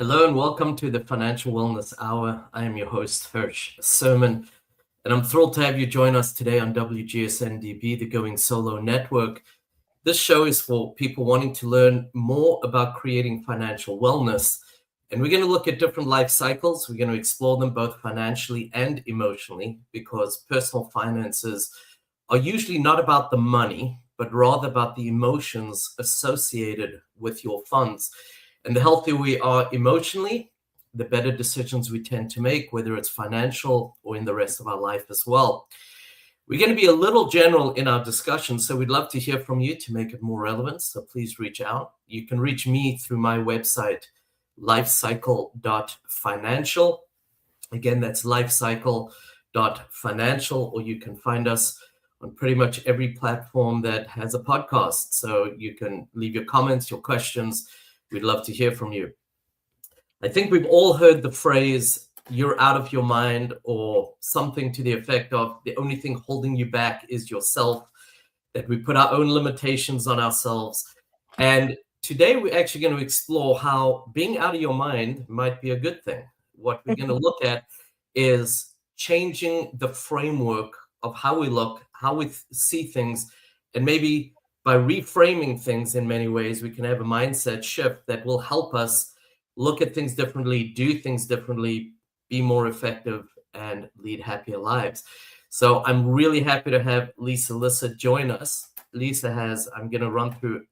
Hello and welcome to the Financial Wellness Hour. I am your host, Hirsch Serman, and I'm thrilled to have you join us today on WGSN-DB, the Going Solo Network. This show is for people wanting to learn more about creating financial wellness, and we're going to look at different life cycles. We're going to explore them both financially and emotionally, because personal finances are usually not about the money, but rather about the emotions associated with your funds. And the healthier we are emotionally, the better decisions we tend to make, whether it's financial or in the rest of our life as well. We're going to be a little general in our discussion, so we'd love to hear from you to make it more relevant. So please reach out. You can reach me through my website, lifecycle.financial. Again, that's lifecycle.financial, or you can find us on pretty much every platform that has a podcast. So you can leave your comments, your questions. We'd love to hear from you. I think we've all heard the phrase, you're out of your mind, or something to the effect of the only thing holding you back is yourself, that we put our own limitations on ourselves. And today we're actually going to explore how being out of your mind might be a good thing. What we're going to look at is changing the framework of how we look, how we see things, and maybe by reframing things in many ways, we can have a mindset shift that will help us look at things differently, do things differently, be more effective, and lead happier lives. So I'm really happy to have Lisa Lisser join us. Lisa I'm going to run through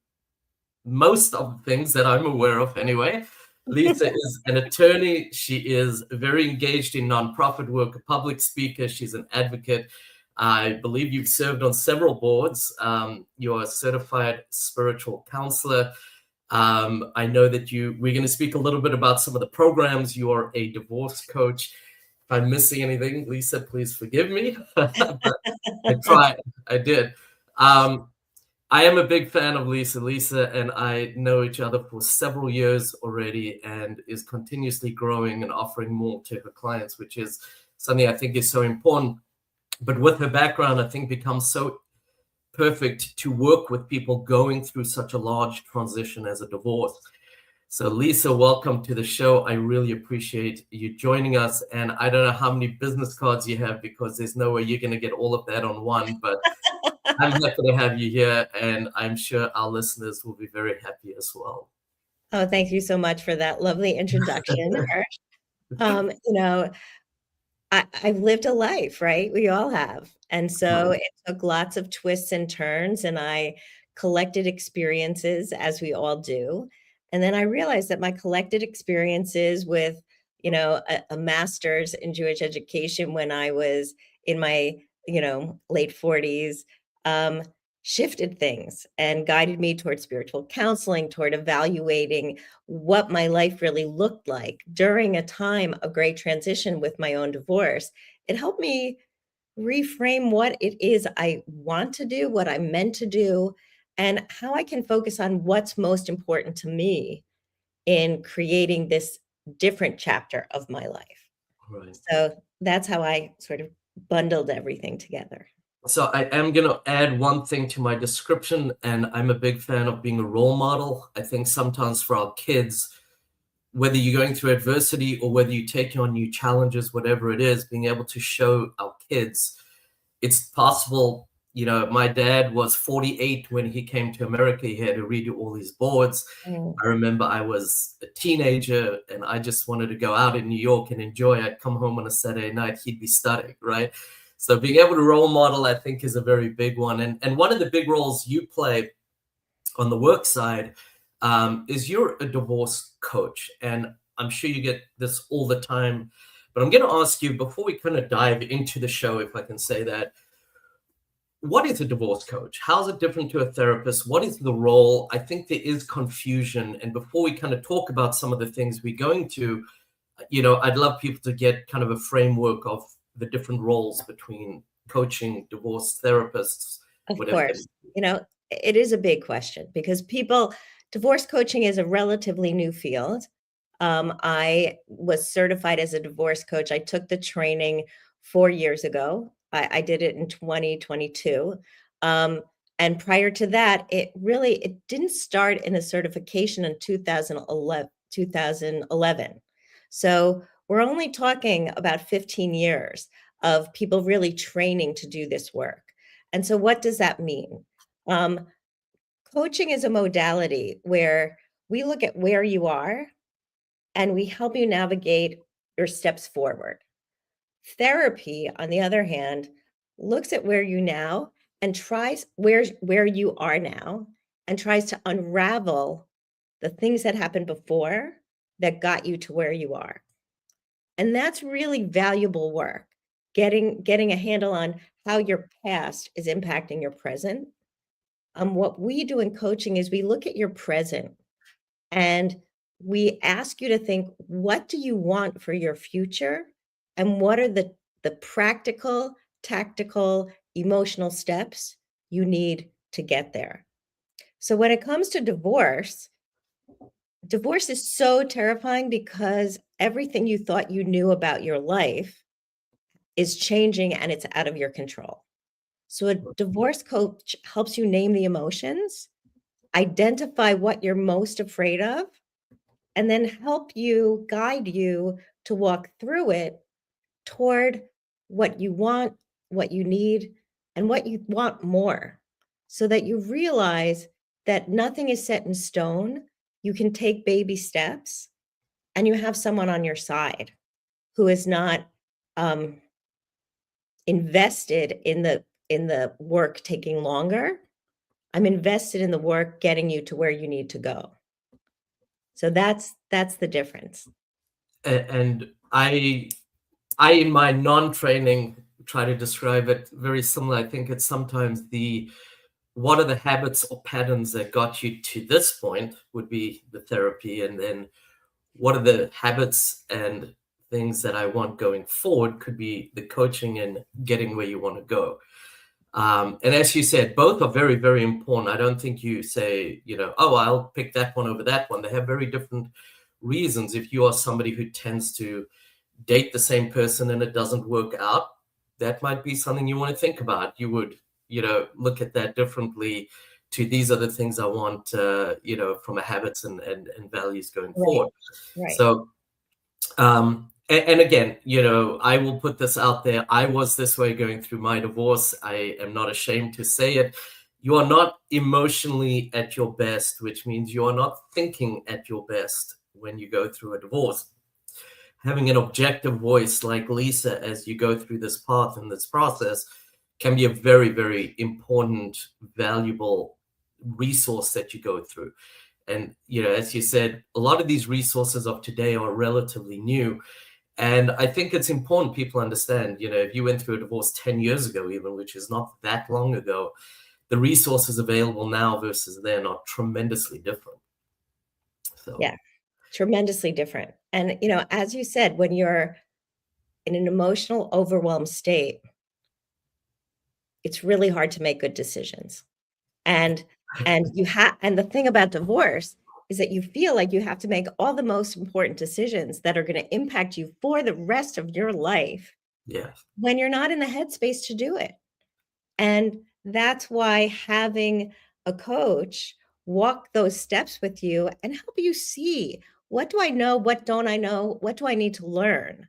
most of the things that I'm aware of anyway. Lisa is an attorney. She is very engaged in nonprofit work, a public speaker. She's an advocate. I believe you've served on several boards. You're a certified spiritual counselor. I know that we're going to speak a little bit about some of the programs. You are a divorce coach. If I'm missing anything, Lisa, please forgive me. But I tried. I did. I am a big fan of Lisa. Lisa and I know each other for several years already, and is continuously growing and offering more to her clients, which is something I think is so important. But with her background, I think becomes so perfect to work with people going through such a large transition as a divorce. So Lisa, welcome to the show. I really appreciate you joining us. And I don't know how many business cards you have, because there's no way you're going to get all of that on one, but I'm happy to have you here. And I'm sure our listeners will be very happy as well. Oh, thank you so much for that lovely introduction, Hirsch. I've lived a life, right? We all have. And so it took lots of twists and turns, and I collected experiences, as we all do. And then I realized that my collected experiences with, a master's in Jewish education when I was in my, late 40s, shifted things and guided me toward spiritual counseling, toward evaluating what my life really looked like during a time of great transition with my own divorce. It helped me reframe what it is I want to do, what I'm meant to do, and how I can focus on what's most important to me in creating this different chapter of my life. Right. So that's how I sort of bundled everything together. So I am going to add one thing to my description, and I'm a big fan of being a role model. I think sometimes for our kids, whether you're going through adversity or whether you take on new challenges, whatever it is, being able to show our kids it's possible. My dad was 48 when he came to America. He had to redo all his boards. I remember I was a teenager and I just wanted to go out in New York and enjoy. I'd come home on a Saturday night, he'd be studying, right? So being able to role model, I think, is a very big one. And one of the big roles you play on the work side is you're a divorce coach. And I'm sure you get this all the time. But I'm going to ask you, before we kind of dive into the show, if I can say that, what is a divorce coach? How is it different to a therapist? What is the role? I think there is confusion. And before we kind of talk about some of the things we're going to, I'd love people to get kind of a framework of the different roles between coaching, divorce therapists. Of course, it is a big question because divorce coaching is a relatively new field. I was certified as a divorce coach. I took the training 4 years ago. I did it in 2022. And prior to that, it didn't start in a certification in 2011, 2011. So we're only talking about 15 years of people really training to do this work. And so what does that mean? Coaching is a modality where we look at where you are and we help you navigate your steps forward. Therapy, on the other hand, looks at where you now and tries where you are now and tries to unravel the things that happened before that got you to where you are. And that's really valuable work, getting a handle on how your past is impacting your present. What we do in coaching is we look at your present and we ask you to think, what do you want for your future? And what are the practical, tactical, emotional steps you need to get there? So when it comes to divorce is so terrifying because everything you thought you knew about your life is changing and it's out of your control. So a divorce coach helps you name the emotions, identify what you're most afraid of, and then help you, guide you to walk through it toward what you want, what you need, and what you want more, so that you realize that nothing is set in stone. You can take baby steps, and you have someone on your side who is not invested in the work taking longer. I'm invested in the work getting you to where you need to go. So that's the difference. And I in my non-training try to describe it very similar. I think it's sometimes what are the habits or patterns that got you to this point would be the therapy, and then what are the habits and things that I want going forward could be the coaching and getting where you want to go. And as you said, both are very, very important. I don't think you say, oh, I'll pick that one over that one. They have very different reasons. If you are somebody who tends to date the same person and it doesn't work out, that might be something you want to think about. You would, look at that differently to these are the things I want, from a habits and values going forward. Right. So, and again, I will put this out there. I was this way going through my divorce. I am not ashamed to say it. You are not emotionally at your best, which means you are not thinking at your best when you go through a divorce. Having an objective voice like Lisa as you go through this path and this process can be a very, very important, valuable resource that you go through. And, as you said, a lot of these resources of today are relatively new. And I think it's important people understand, if you went through a divorce 10 years ago, even, which is not that long ago, the resources available now versus then are tremendously different. So. Yeah, tremendously different. And, as you said, when you're in an emotional, overwhelmed state, it's really hard to make good decisions. And the thing about divorce is that you feel like you have to make all the most important decisions that are going to impact you for the rest of your life. Yes. When you're not in the headspace to do it. And that's why having a coach walk those steps with you and help you see, what do I know? What don't I know? What do I need to learn?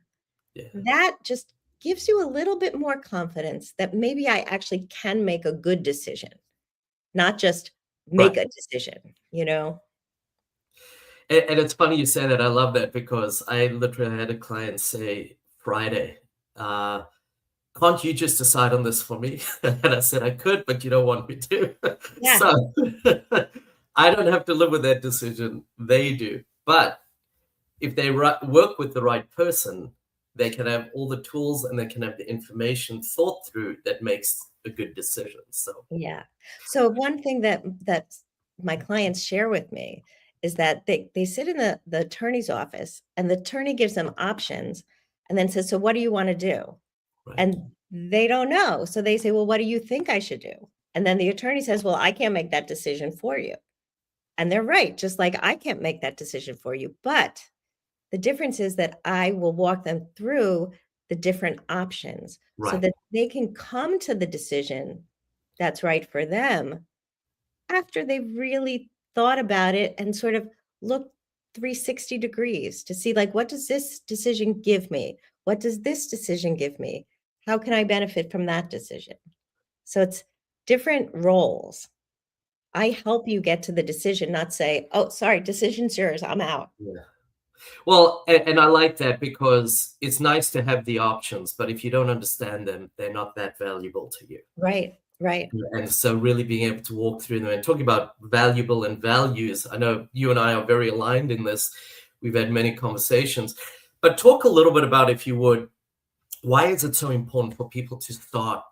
Yeah. That just gives you a little bit more confidence that maybe I actually can make a good decision, not just make a decision, And it's funny you say that. I love that because I literally had a client say Friday, can't you just decide on this for me? And I said I could, but you don't want me to. Yeah. So I don't have to live with that decision. They do. But if they work with the right person, they can have all the tools and they can have the information thought through that makes a good decision. So yeah. So one thing that my clients share with me is that they sit in the attorney's office and the attorney gives them options and then says, so what do you want to do? right. And they don't know. So they say, well, what do you think I should do? And then the attorney says, well, I can't make that decision for you. And they're right. Just like I can't make that decision for you. But the difference is that I will walk them through the different options so that they can come to the decision that's right for them after they've really thought about it and sort of looked 360 degrees to see, like, what does this decision give me? What does this decision give me? How can I benefit from that decision? So it's different roles. I help you get to the decision, not say, oh, sorry, decision's yours, I'm out. Yeah. Well, and I like that, because it's nice to have the options, but if you don't understand them, they're not that valuable to you. Right, right. And so really being able to walk through them and talking about valuable and values. I know you and I are very aligned in this. We've had many conversations, but talk a little bit about, if you would, why is it so important for people to start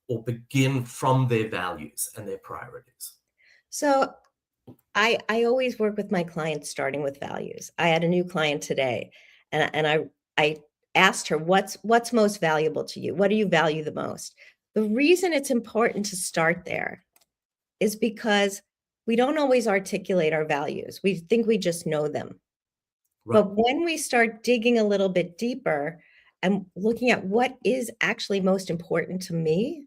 or begin from their values and their priorities? So I always work with my clients starting with values. I had a new client today, and I asked her, what's most valuable to you? What do you value the most? The reason it's important to start there is because we don't always articulate our values. We think we just know them. Right. But when we start digging a little bit deeper and looking at what is actually most important to me,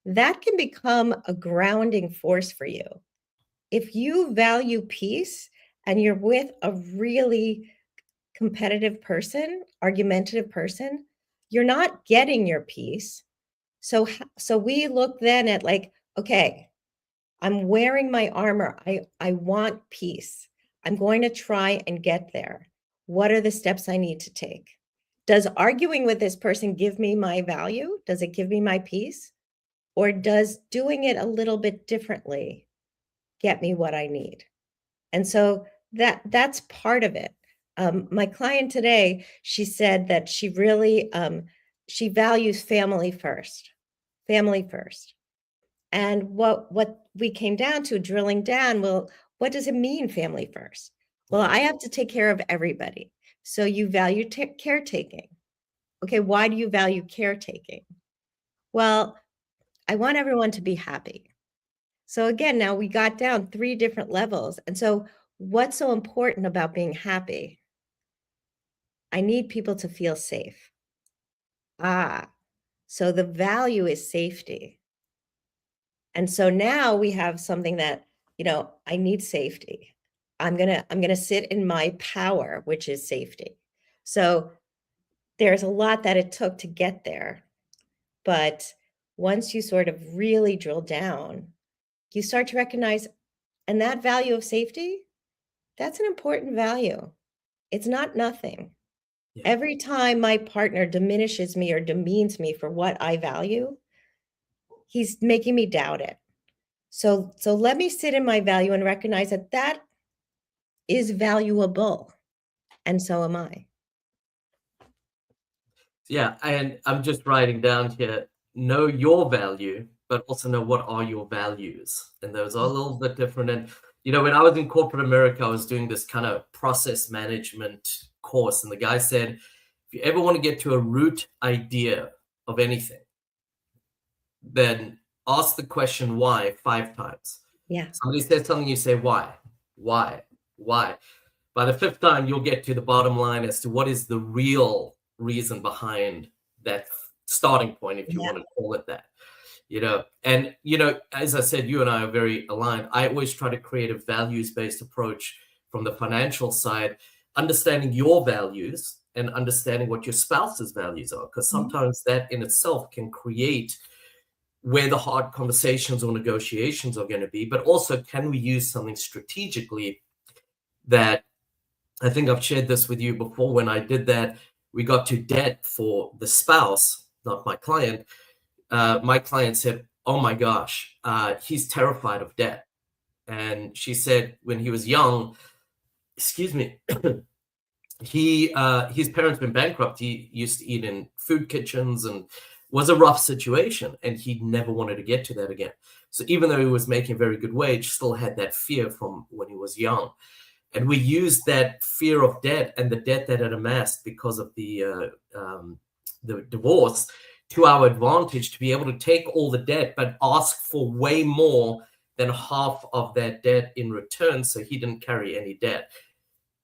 that can become a grounding force for you. If you value peace and you're with a really competitive person, argumentative person, you're not getting your peace. So we look then at, like, okay, I'm wearing my armor. I want peace. I'm going to try and get there. What are the steps I need to take? Does arguing with this person give me my value? Does it give me my peace? Or does doing it a little bit differently get me what I need? And so that's part of it. My client today, she said that she really she values family first. And what we came down to, drilling down, well, what does it mean, family first? Well, I have to take care of everybody. So you value caretaking. Okay, why do you value caretaking? Well, I want everyone to be happy. So again, now we got down 3 different levels. And so what's so important about being happy? I need people to feel safe. So the value is safety. And so now we have something that, I need safety. I'm going to sit in my power, which is safety. So there's a lot that it took to get there. But once you sort of really drill down, you start to recognize, and that value of safety, that's an important value. It's not nothing. Yeah. Every time my partner diminishes me or demeans me for what I value, he's making me doubt it. So let me sit in my value and recognize that that is valuable. And so am I. Yeah, and I'm just writing down here, know your value, but also know what are your values. And those are a little bit different. And, when I was in corporate America, I was doing this kind of process management course. And the guy said, if you ever want to get to a root idea of anything, then ask the question why 5 times. Yeah. Somebody says something, you say why. By the 5th time, you'll get to the bottom line as to what is the real reason behind that starting point, if you want to call it that. And as I said, you and I are very aligned. I always try to create a values-based approach from the financial side, understanding your values and understanding what your spouse's values are, because sometimes that in itself can create where the hard conversations or negotiations are going to be. But also, can we use something strategically that, I think I've shared this with you before, when I did that, we got to debt for the spouse, not my client. My client said, oh my gosh, he's terrified of debt. And she said when he was young, his parents been bankrupt. He used to eat in food kitchens and was a rough situation. And he never wanted to get to that again. So even though he was making a very good wage, still had that fear from when he was young. And we used that fear of debt and the debt that had amassed because of the divorce to our advantage, to be able to take all the debt, but ask for way more than half of that debt in return. So he didn't carry any debt.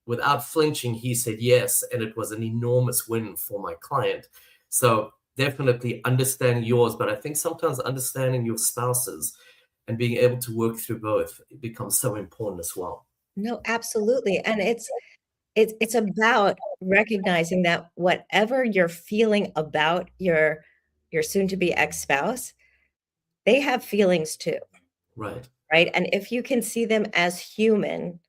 Without flinching, he said yes. And it was an enormous win for my client. So definitely understanding yours, but I think sometimes understanding your spouse's and being able to work through both, it becomes so important as well. No, absolutely. And it's about recognizing that whatever you're feeling about your soon to be ex-spouse, they have feelings too, Right. right? And if you can see them as human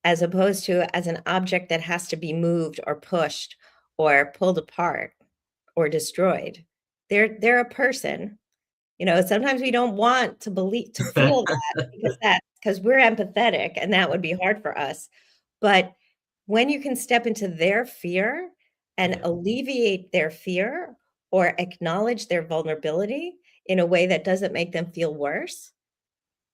as opposed to as an object that has to be moved or pushed or pulled apart or destroyed, they're a person. Sometimes we don't want to feel because we're empathetic and that would be hard for us. But when you can step into their fear and Yeah. alleviate their fear or acknowledge their vulnerability in a way that doesn't make them feel worse,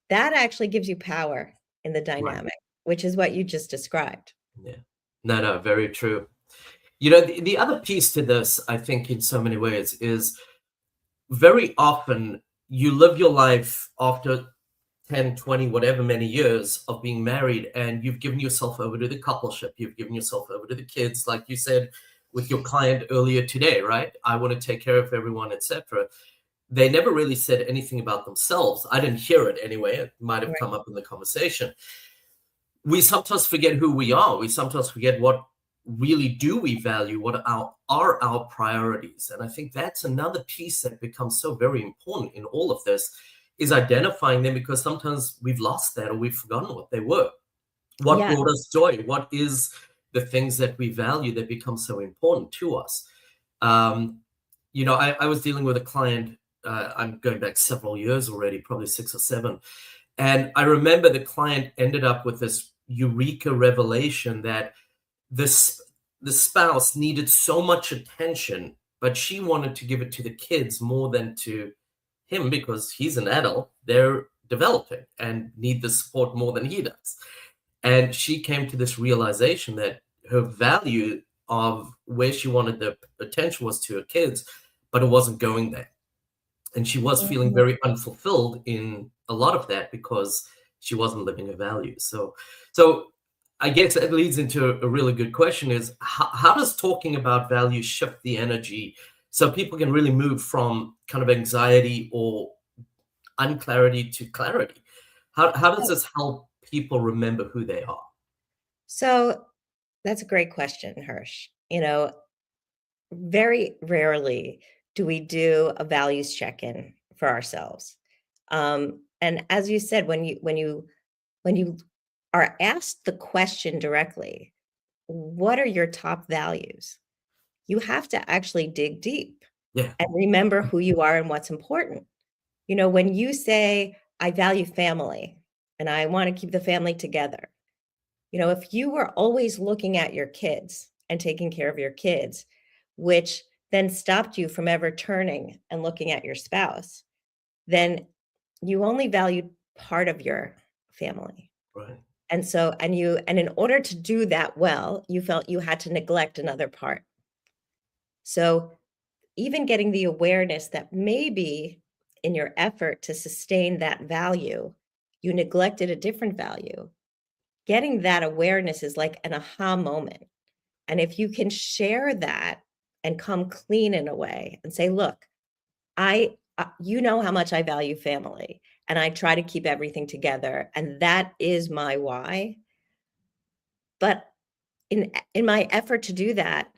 that actually gives you power in the Right. dynamic, which is what you just described. Yeah. No, very true. The other piece to this, I think, in so many ways, is very often you live your life after 10, 20, whatever many years of being married, and you've given yourself over to the coupleship. You've given yourself over to the kids, like you said with your client earlier today, right? I want to take care of everyone, etc. They never really said anything about themselves. I didn't hear it anyway. It might have come up in the conversation. We sometimes forget who we are. We sometimes forget what really do we value, what are our priorities. And I think that's another piece that becomes so very important in all of this, is identifying them, because sometimes we've lost that or we've forgotten what they were. What Yeah. brought us joy? What is the things that we value that become so important to us? I was dealing with a client, I'm going back several years already, probably 6 or 7. And I remember the client ended up with this eureka revelation that the spouse needed so much attention, but she wanted to give it to the kids more than to him, because he's an adult. They're developing and need the support more than he does. And she came to this realization that her value of where she wanted the attention was to her kids, but it wasn't going there. And she was feeling very unfulfilled in a lot of that because she wasn't living her values. So I guess that leads into a really good question, is how does talking about values shift the energy so people can really move from kind of anxiety or unclarity to clarity? How does this help people remember who they are? So that's a great question, Hirsch. Very rarely do we do a values check-in for ourselves. And as you said, when you are asked the question directly, what are your top values? You have to actually dig deep Yeah. and remember who you are and what's important. When you say, I value family and I want to keep the family together, if you were always looking at your kids and taking care of your kids, which then stopped you from ever turning and looking at your spouse, then you only valued part of your family. Right. And in order to do that well, you felt you had to neglect another part. So even getting the awareness that maybe in your effort to sustain that value, you neglected a different value, getting that awareness is like an aha moment. And if you can share that and come clean in a way and say, look, you know how much I value family and I try to keep everything together. And that is my why. But in my effort to do that,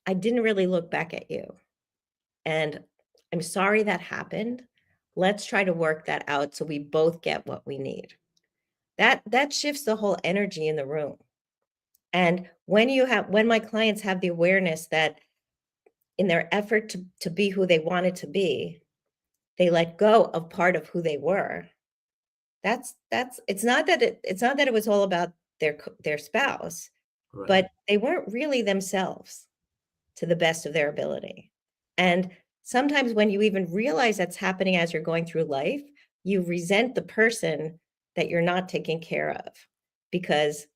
I didn't really look back at you. And I'm sorry that happened. Let's try to work that out so we both get what we need. That shifts the whole energy in the room. And when my clients have the awareness that in their effort to be who they wanted to be, they let go of part of who they were. It's not that it was all about their spouse, Right. but they weren't really themselves to the best of their ability. And sometimes when you even realize that's happening as you're going through life, you resent the person that you're not taking care of, because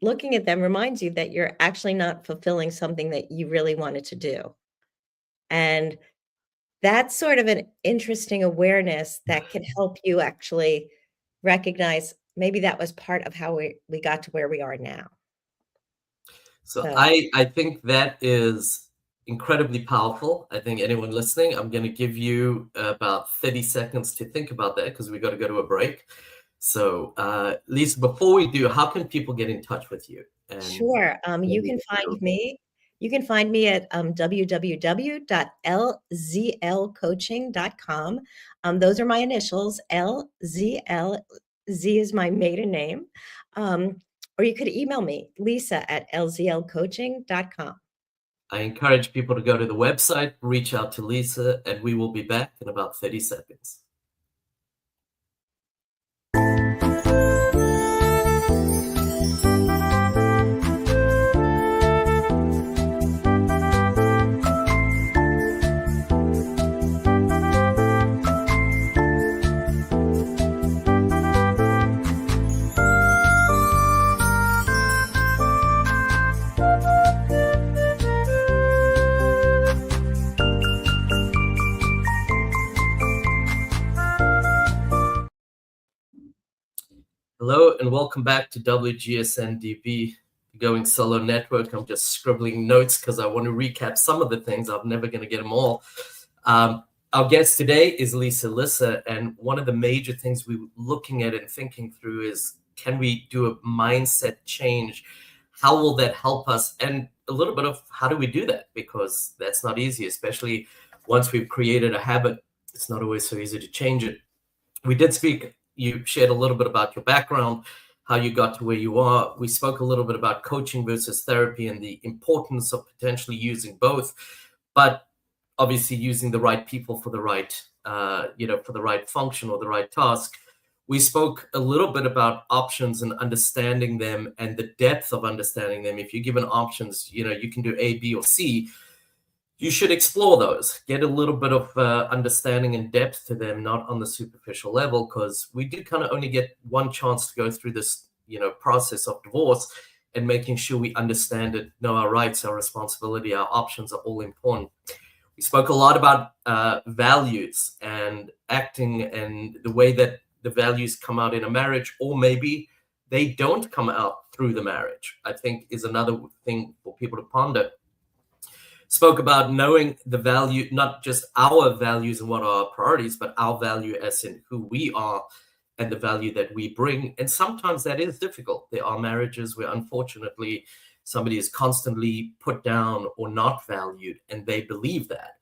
looking at them reminds you that you're actually not fulfilling something that you really wanted to do. And that's sort of an interesting awareness that can help you actually recognize maybe that was part of how we got to where we are now. So So I think that is incredibly powerful. I think anyone listening, I'm going to give you about 30 seconds to think about that, because we got to go to a break. So, Lisa, before we do, how can people get in touch with you? And Sure. You can find me. You can find me at www.lzlcoaching.com. Those are my initials. LZL. Z is my maiden name. Or you could email me, lisa@lzlcoaching.com. I encourage people to go to the website, reach out to Lisa, and we will be back in about 30 seconds. Hello and welcome back to WGSN-DB, Going Solo Network. I'm just scribbling notes because I want to recap some of the things. I'm never going to get them all. Our guest today is Lisa Lisser, and one of the major things we're looking at and thinking through is, can we do a mindset change? How will that help us? And a little bit of how do we do that? Because that's not easy, especially once we've created a habit. It's not always so easy to change it. We did speak. You shared a little bit about your background, how you got to where you are. We spoke a little bit about coaching versus therapy and the importance of potentially using both, but obviously using the right people for the right, for the right function or the right task. We spoke a little bit about options and understanding them and the depth of understanding them. If you're given options, you can do A, B, or C. You should explore those, get a little bit of understanding and depth to them, not on the superficial level, because we do kind of only get one chance to go through this, process of divorce, and making sure we understand it, know our rights, our responsibility, our options are all important. We spoke a lot about values and acting and the way that the values come out in a marriage, or maybe they don't come out through the marriage, I think is another thing for people to ponder. Spoke about knowing the value, not just our values and what are our priorities, but our value as in who we are and the value that we bring. And sometimes that is difficult. There are marriages where, unfortunately, somebody is constantly put down or not valued, and they believe that,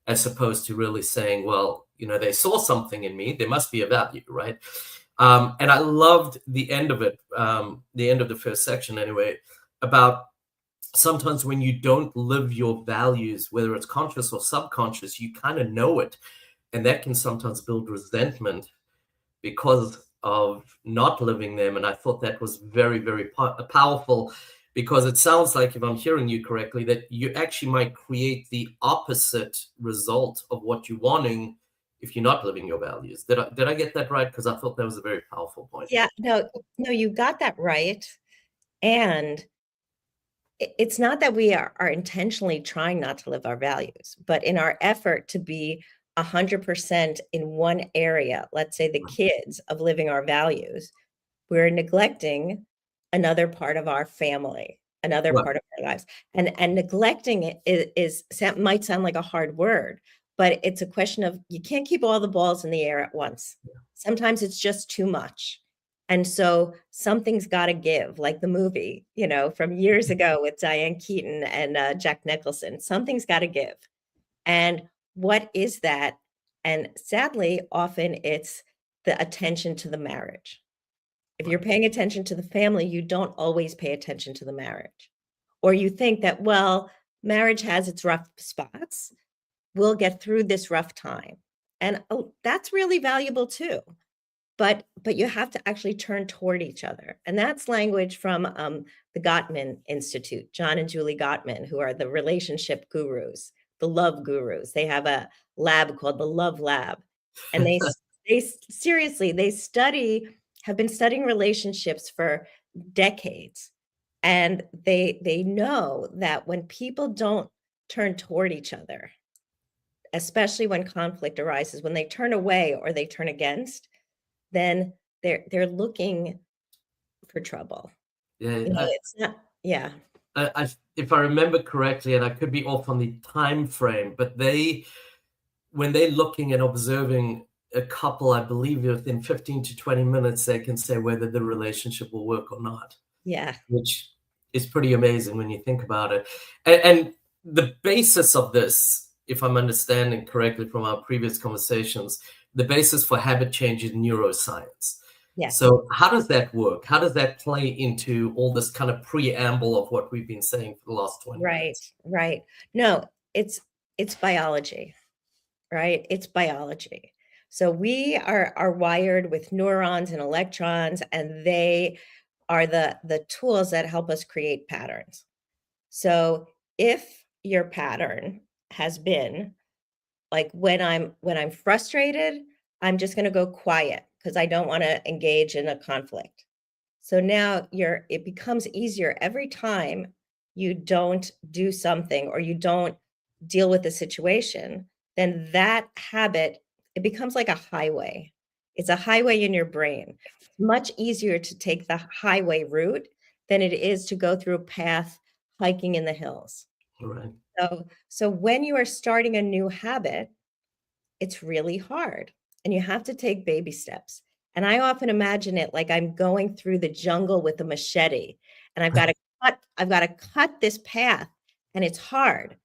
as opposed to really saying, well, they saw something in me, there must be a value, right? And I loved the end of it, the end of the first section anyway, about sometimes when you don't live your values, whether it's conscious or subconscious, you kind of know it. And that can sometimes build resentment because of not living them. And I thought that was very, very powerful, because it sounds like, if I'm hearing you correctly, that you actually might create the opposite result of what you're wanting if you're not living your values. Did I get that right? Because I thought that was a very powerful point. Yeah, no, you got that right. And it's not that we are intentionally trying not to live our values, but in our effort to be 100% in one area, let's say the kids, of living our values, we're neglecting another part of our family, another part of our lives. And neglecting it might sound like a hard word, but it's a question of, you can't keep all the balls in the air at once. Sometimes it's just too much. And so something's got to give, like the movie, from years ago with Diane Keaton and Jack Nicholson. Something's got to give. And what is that? And sadly, often it's the attention to the marriage. If you're paying attention to the family, you don't always pay attention to the marriage. Or you think that, well, marriage has its rough spots. We'll get through this rough time. And that's really valuable too. But you have to actually turn toward each other. And that's language from the Gottman Institute, John and Julie Gottman, who are the relationship gurus, the love gurus. They have a lab called the Love Lab. And they seriously, have been studying relationships for decades. And they know that when people don't turn toward each other, especially when conflict arises, when they turn away or they turn against, then they're looking for trouble. It's not. Yeah. If I remember correctly, and I could be off on the time frame, but when they're looking and observing a couple, I believe within 15 to 20 minutes, they can say whether the relationship will work or not, Yeah. which is pretty amazing when you think about it. And the basis of this, if I'm understanding correctly from our previous conversations, the basis for habit change is neuroscience. Yes. So how does that work? How does that play into all this kind of preamble of what we've been saying for the last 20 minutes? Right. No, it's biology, right? It's biology. So we are wired with neurons and electrons, and they are the tools that help us create patterns. So if your pattern has been like when I'm frustrated, I'm just going to go quiet because I don't want to engage in a conflict. So now it becomes easier every time you don't do something or you don't deal with the situation, then that habit, it becomes like a highway. It's a highway in your brain. It's much easier to take the highway route than it is to go through a path hiking in the hills. Right. So when you are starting a new habit, it's really hard and you have to take baby steps. And I often imagine it like I'm going through the jungle with a machete and I've got to cut this path, and it's hard.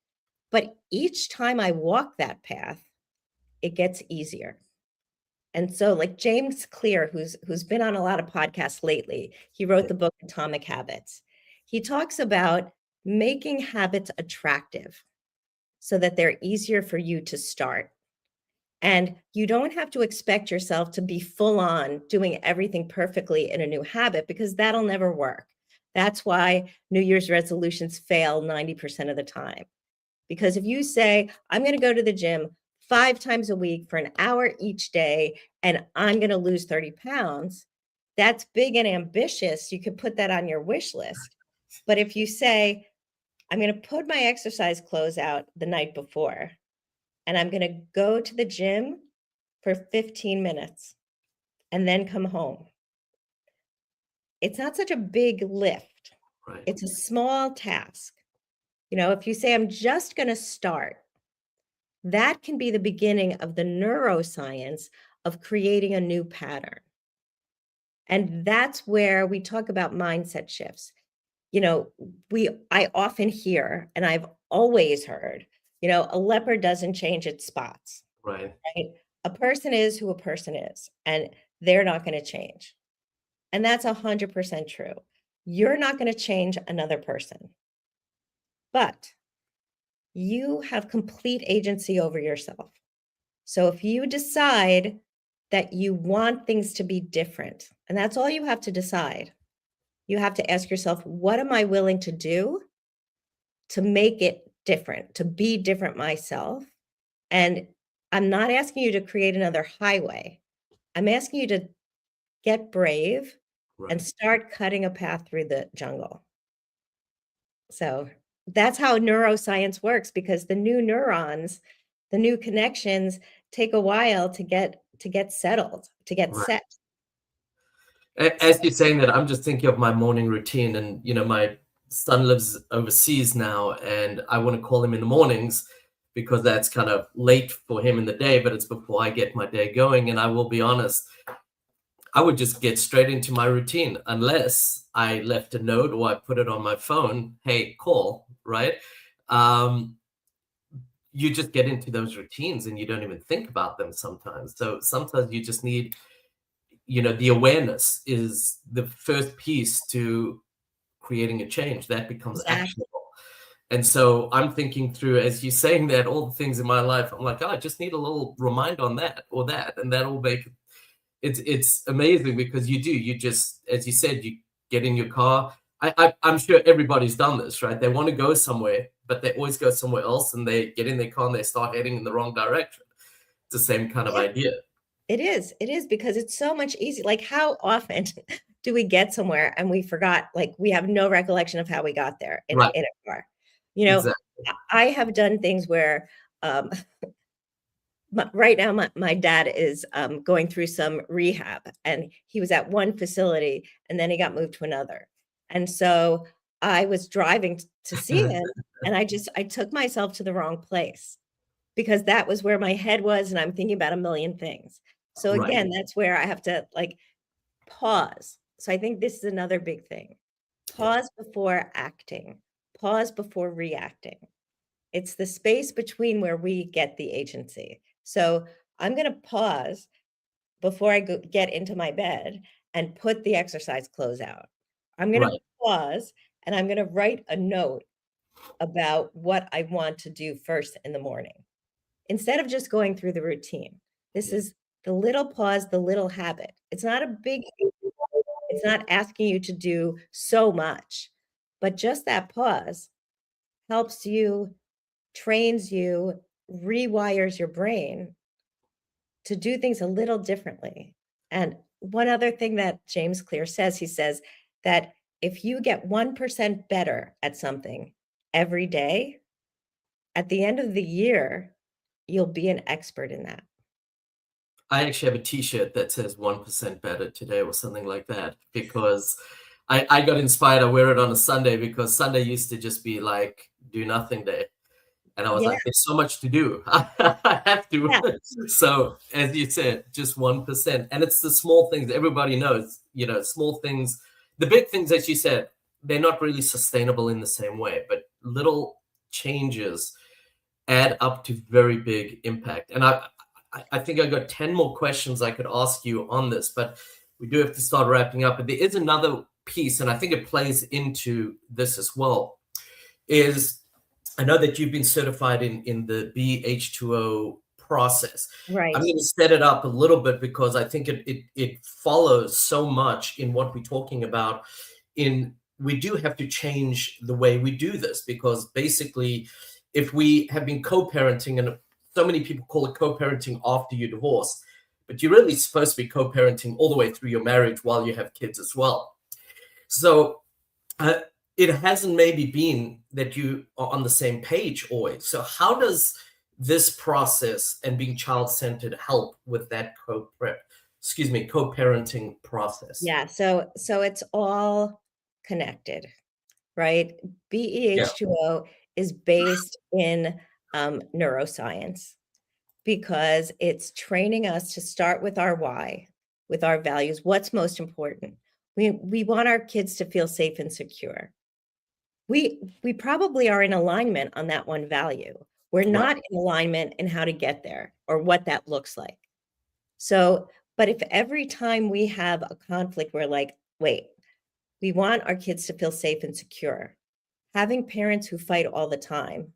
But each time I walk that path, it gets easier. And so like James Clear, who's been on a lot of podcasts lately, he wrote the book Atomic Habits. He talks about making habits attractive so that they're easier for you to start. And you don't have to expect yourself to be full on doing everything perfectly in a new habit, because that'll never work. That's why New Year's resolutions fail 90% of the time. Because if you say, I'm going to go to the gym 5 times a week for an hour each day, and I'm going to lose 30 pounds, that's big and ambitious. You could put that on your wish list. But if you say, I'm going to put my exercise clothes out the night before, and I'm going to go to the gym for 15 minutes and then come home. It's not such a big lift. Right. It's a small task. You know, if you say, I'm just going to start, that can be the beginning of the neuroscience of creating a new pattern. And that's where we talk about mindset shifts. You know, I often hear, and I've always heard, you know, a leopard doesn't change its spots. Right. Right? A person is who a person is, and they're not going to change. And that's 100% true. You're not going to change another person, but you have complete agency over yourself. So if you decide that you want things to be different, and that's all you have to decide, you have to ask yourself, what am I willing to do to make it different, to be different myself? And I'm not asking you to create another highway. I'm asking you to get brave and start cutting a path through the jungle. So that's how neuroscience works, because the new neurons, the new connections take a while to get settled, to get set. As you're saying that, I'm just thinking of my morning routine, and you know, my son lives overseas now, and I want to call him in the mornings because that's kind of late for him in the day, but it's before I get my day going. And I will be honest, I would just get straight into my routine unless I left a note or I put it on my phone. Hey, call, right? You just get into those routines and you don't even think about them sometimes. So sometimes you just need, you know, the awareness is the first piece to creating a change that becomes actionable. And so I'm thinking through, as you're saying that, all the things in my life, I'm like, oh, I just need a little reminder on that or that, and that will make it's amazing, because you just, as you said, you get in your car. I'm sure everybody's done this, right? They want to go somewhere, but they always go somewhere else, and they get in their car and they start heading in the wrong direction. It's the same kind of idea. It is because it's so much easier. Like, how often do we get somewhere and we forgot, like we have no recollection of how we got there in a car? You know, exactly. I have done things where right now my dad is going through some rehab, and he was at one facility and then he got moved to another. And so I was driving to see him, and I took myself to the wrong place. because that was where my head was and I'm thinking about a million things. So again, that's where I have to like pause. So I think this is another big thing. Pause before acting, pause before reacting. It's the space between where we get the agency. So I'm going to pause before I get into my bed and put the exercise clothes out. I'm going to pause and I'm going to write a note about what I want to do first in the morning instead of just going through the routine. This is the little pause, the little habit. It's not a big, it's not asking you to do so much, but just that pause helps you, trains you, rewires your brain to do things a little differently. And one other thing that James Clear says, he says that if you get 1% better at something every day, at the end of the year, you'll be an expert in that. I actually have a t-shirt that says 1% better today or something like that, because I got inspired. I wear it on a Sunday because Sunday used to just be like do nothing day. And I was like, there's so much to do. I have to. Yeah. So as you said, just 1%. And it's the small things. Everybody knows, small things. The big things, as you said, they're not really sustainable in the same way. But little changes add up to very big impact. And I think I got 10 more questions I could ask you on this, but we do have to start wrapping up. But there is another piece, and I think it plays into this as well, is I know that you've been certified in the BH2O process. Right. I'm going to set it up a little bit because I think it follows so much in what we're talking about. We do have to change the way we do this, because basically if we have been co-parenting, and so many people call it co-parenting after you divorce, but you're really supposed to be co-parenting all the way through your marriage while you have kids as well. So it hasn't maybe been that you are on the same page always. So how does this process and being child-centered help with that co-parenting process? Yeah. So it's all connected, right? BEH2O is based in neuroscience, because it's training us to start with our why, with our values. What's most important? We want our kids to feel safe and secure. We probably are in alignment on that one value. We're not in alignment in how to get there or what that looks like. So, but if every time we have a conflict, we're like, wait, we want our kids to feel safe and secure. Having parents who fight all the time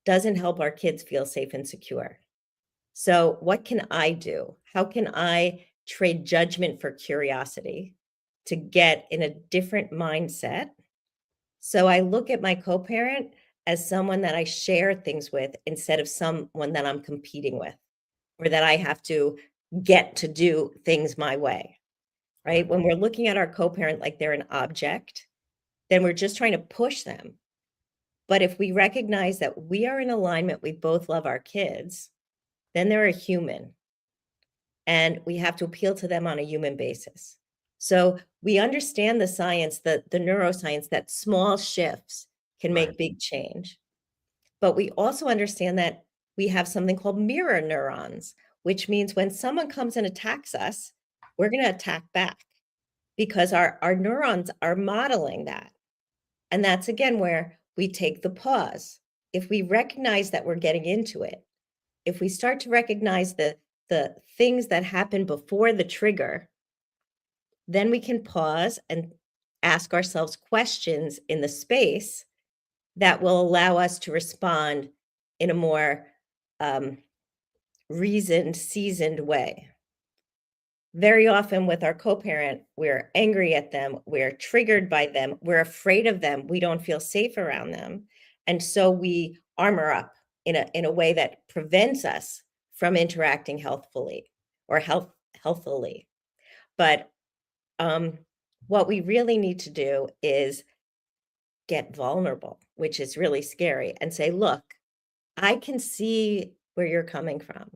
doesn't help our kids feel safe and secure. So what can I do? How can I trade judgment for curiosity to get in a different mindset? So I look at my co-parent as someone that I share things with instead of someone that I'm competing with, or that I have to get to do things my way, right? When we're looking at our co-parent like they're an object, then we're just trying to push them. But if we recognize that we are in alignment, we both love our kids, then they're a human. And we have to appeal to them on a human basis. So we understand the science, the neuroscience, that small shifts can make big change. But we also understand that we have something called mirror neurons, which means when someone comes and attacks us, we're going to attack back, because our neurons are modeling that. And that's, again, where we take the pause. If we recognize that we're getting into it, if we start to recognize the things that happen before the trigger, then we can pause and ask ourselves questions in the space that will allow us to respond in a more reasoned, seasoned way. Very often with our co-parent, we're angry at them, we're triggered by them, we're afraid of them, we don't feel safe around them. And so we armor up in a way that prevents us from interacting healthfully or healthily. But what we really need to do is get vulnerable, which is really scary, and say, look, I can see where you're coming from.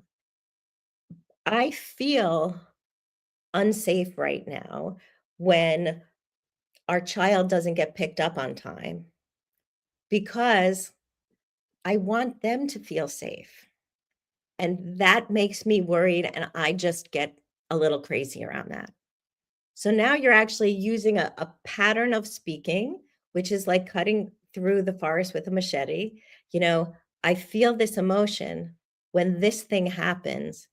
I feel unsafe right now when our child doesn't get picked up on time, because I want them to feel safe. And that makes me worried, and I just get a little crazy around that. So now you're actually using a pattern of speaking, which is like cutting through the forest with a machete. I feel this emotion when this thing happens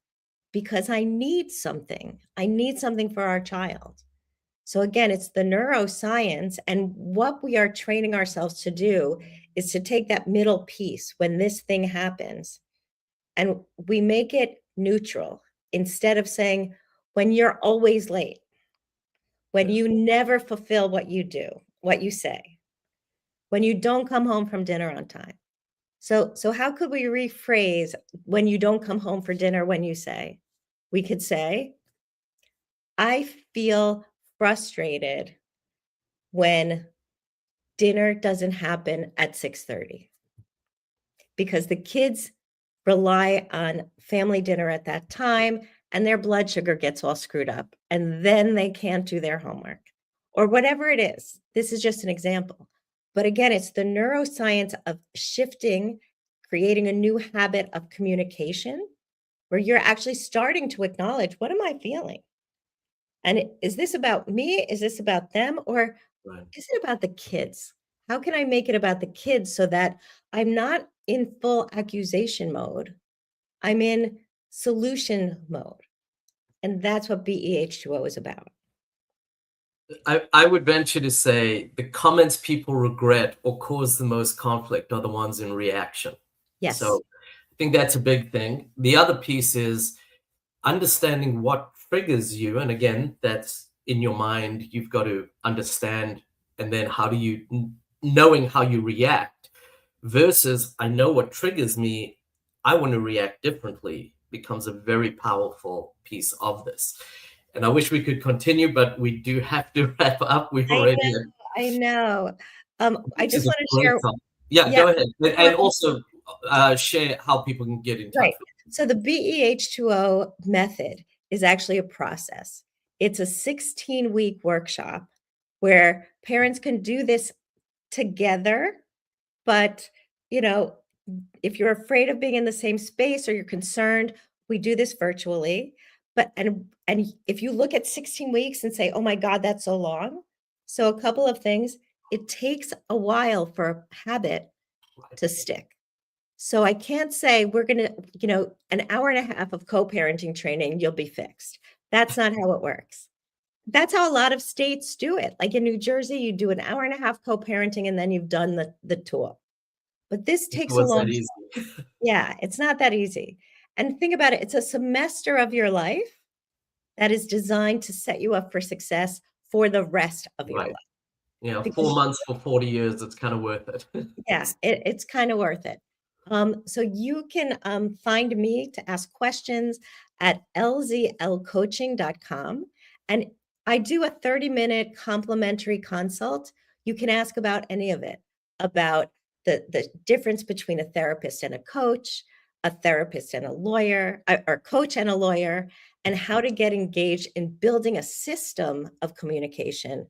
because I need something. I need something for our child. So again, it's the neuroscience, and what we are training ourselves to do is to take that middle piece when this thing happens, and we make it neutral instead of saying, when you're always late, when you never fulfill what you do, what you say, when you don't come home from dinner on time. So how could we rephrase when you don't come home for dinner when you say? We could say, I feel frustrated when dinner doesn't happen at 6:30 because the kids rely on family dinner at that time and their blood sugar gets all screwed up and then they can't do their homework or whatever it is. This is just an example. But again, it's the neuroscience of shifting, creating a new habit of communication where you're actually starting to acknowledge, what am I feeling? And is this about me? Is this about them? Or is it about the kids? How can I make it about the kids so that I'm not in full accusation mode? I'm in solution mode. And that's what BEH2O is about. I would venture to say the comments people regret or cause the most conflict are the ones in reaction. Yes. So I think that's a big thing. The other piece is understanding what triggers you. And again, that's in your mind, you've got to understand. And then knowing how you react versus I know what triggers me, I want to react differently becomes a very powerful piece of this. And I wish we could continue, but we do have to wrap up. We've already. I know. I just want to share. Yeah, go ahead. And also share how people can get in touch. Right. So the BEH2O method is actually a process. It's a 16-week workshop where parents can do this together. But, if you're afraid of being in the same space or you're concerned, we do this virtually. But and if you look at 16 weeks and say, oh my God, that's so long. So a couple of things, it takes a while for a habit to stick. So I can't say we're going to, an hour and a half of co-parenting training, you'll be fixed. That's not how it works. That's how a lot of states do it. Like in New Jersey, you do an hour and a half co-parenting and then you've done the tour. But this takes a long time. Yeah, it's not that easy. And think about it. It's a semester of your life that is designed to set you up for success for the rest of your life. Yeah, 4 months for 40 years, it's kind of worth it. Yeah, it's kind of worth it. So you can find me to ask questions at lzlcoaching.com. And I do a 30-minute complimentary consult. You can ask about any of it, about the difference between a therapist and a therapist and a lawyer, or coach and a lawyer, and how to get engaged in building a system of communication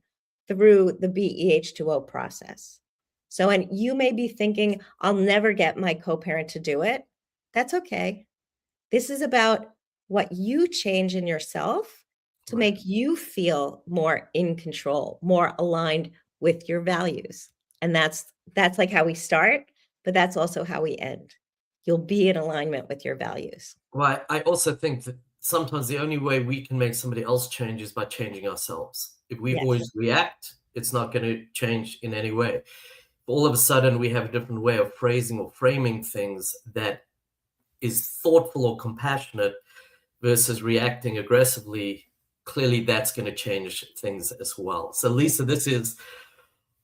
through the BEH2O process. So, and you may be thinking, I'll never get my co-parent to do it. That's okay. This is about what you change in yourself to make you feel more in control, more aligned with your values. And that's like how we start, but that's also how we end. You'll be in alignment with your values. Well, I also think that sometimes the only way we can make somebody else change is by changing ourselves. If we always react, it's not going to change in any way. All of a sudden, we have a different way of phrasing or framing things that is thoughtful or compassionate versus reacting aggressively. Clearly, that's going to change things as well. So, Lisa, this is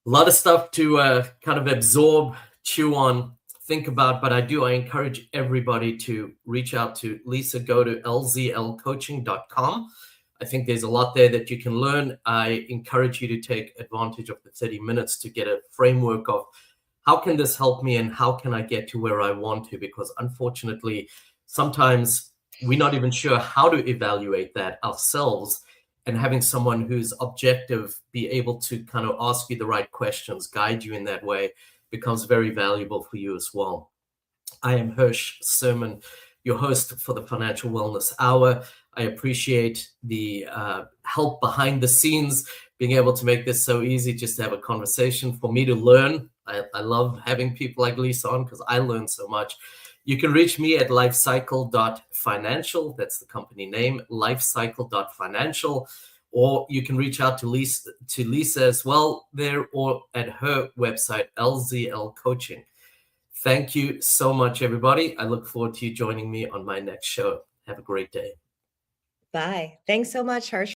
a lot of stuff to kind of absorb, chew on, think about, but I encourage everybody to reach out to Lisa. Go to lzlcoaching.com. I think there's a lot there that you can learn. I encourage you to take advantage of the 30 minutes to get a framework of how can this help me and how can I get to where I want to, because unfortunately, sometimes we're not even sure how to evaluate that ourselves, and having someone who's objective be able to kind of ask you the right questions, guide you in that way, becomes very valuable for you as well. I am Hirsch Serman. your host for the Financial Wellness Hour. I appreciate the help behind the scenes, being able to make this so easy just to have a conversation for me to learn. I love having people like Lisa on because I learn so much. You can reach me at lifecycle.financial. That's the company name, lifecycle.financial. Or you can reach out to Lisa as well there, or at her website, LZL Coaching. Thank you so much, everybody. I look forward to you joining me on my next show. Have a great day. Bye. Thanks so much, Hirsch.